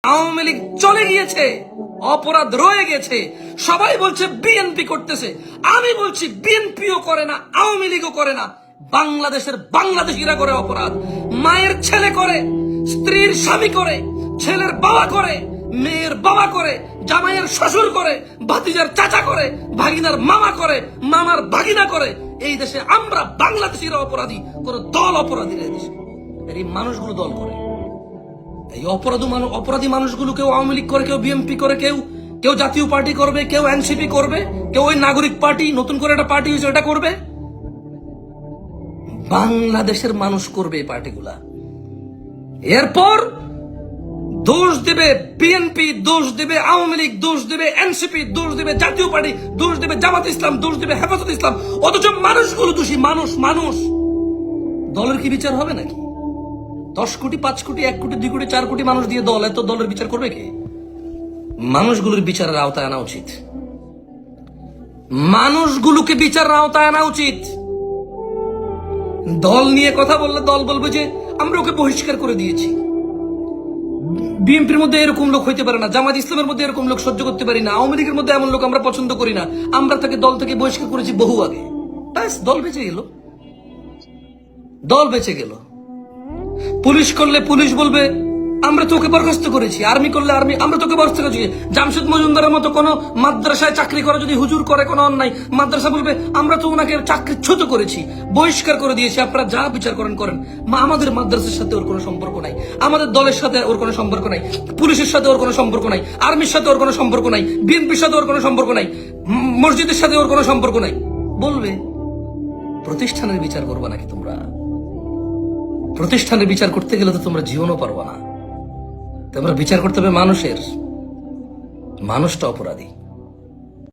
আওয়ামী লীগ চলে গিয়েছে, অপরাধ রয়ে গেছে। সবাই বলছে বিএনপি করতেছে, আমি বলছি বিএনপিও করে না, আওয়ামী লীগও করে না, বাংলাদেশের বাংলাদেশিরা করে অপরাধ। মায়ের ছেলে করে, স্ত্রীর স্বামী করে, ছেলের বাবা করে, মেয়ের বাবা করে, জামাইয়ের শ্বশুর করে, ভাতিজার চাচা করে, ভাগিনার মামা করে, মামার ভাগিনা করে। এই দেশে আমরা বাংলাদেশিরা অপরাধী, কোন দল অপরাধী না। এই দেশে এই মানুষগুলো দল করে, এই অপরাধী মানুষগুলো কেউ আওয়ামী লীগ করে, কেউ বিএনপি করে, কেউ জাতীয় পার্টি করবে, কেউ এনসিপি করবে, কেউ ওই নাগরিক পার্টি নতুন করে একটা পার্টি হয়েছে এটা করবে। বাংলাদেশের মানুষ করবে এই পার্টিগুলা। এরপর দোষ দেবে বিএনপি, দোষ দেবে আওয়ামী লীগ, দোষ দেবে এনসিপি, দোষ দেবে জাতীয় পার্টি, দোষ দেবে জামাত ইসলাম, দোষ দেবে হেফাজত ইসলাম। অথচ মানুষগুলো দোষী। মানুষ দলের কি বিচার হবে নাকি? 10 কোটি, 5 কোটি, 1 কোটি, 2 কোটি, 4 কোটি মানুষ দিয়ে দল, এত দলের বিচার করবে কে? মানুষগুলোর বিচারের আওতায় আনা উচিত। মানুষগুলোকে বিচারের আওতায় আনা উচিত। দল নিয়ে কথা বললে দল বলবে যে আমরা ওকে বহিষ্কার করে দিয়েছি। বিএনপির মধ্যে এরকম লোক হইতে পারে না, জামাত ইসলামের মধ্যে এরকম লোক সহ্য করতে পারি না, আওয়ামী লীগের মধ্যে এমন লোক আমরা পছন্দ করি না, আমরা তাকে দল থেকে বহিষ্কার করেছি বহু আগে। ব্যাস, দল বেঁচে গেল, দল বেঁচে গেল। পুলিশ করলে পুলিশ বলবে আমরা তোকে বরখাস্ত করেছি, আর্মি করলে আর্মি আমরা তোকে বরখাস্ত করেছি। জামশেদ মজুমদারের মতো কোন মাদ্রাসায় চাকরি করে যদি হুজুর করে কোনো অন্যায়, মাদ্রাসা বলবে আমরা তো ওনাকে চাকরিচ্যুত করেছি, বহিষ্কার করে দিয়েছি, আপনারা যা বিচার করেন করেন। আমাদের মাদ্রাসার সাথে ওর কোনো সম্পর্ক নাই, আমাদের দলের সাথে ওর কোনো সম্পর্ক নাই, পুলিশের সাথে ওর কোনো সম্পর্ক নাই, আর্মির সাথে ওর কোনো সম্পর্ক নাই, বিএনপির সাথে ওর কোনো সম্পর্ক নাই, মসজিদের সাথে ওর কোনো সম্পর্ক নাই। বলবে প্রতিষ্ঠানের বিচার করবে নাকি তোমরা? প্রতিষ্ঠানের বিচার করতে গেলে তো তোমরা জীবনও পারবা না। তোমরা বিচার করতে হবে মানুষের। মানুষটা অপরাধী।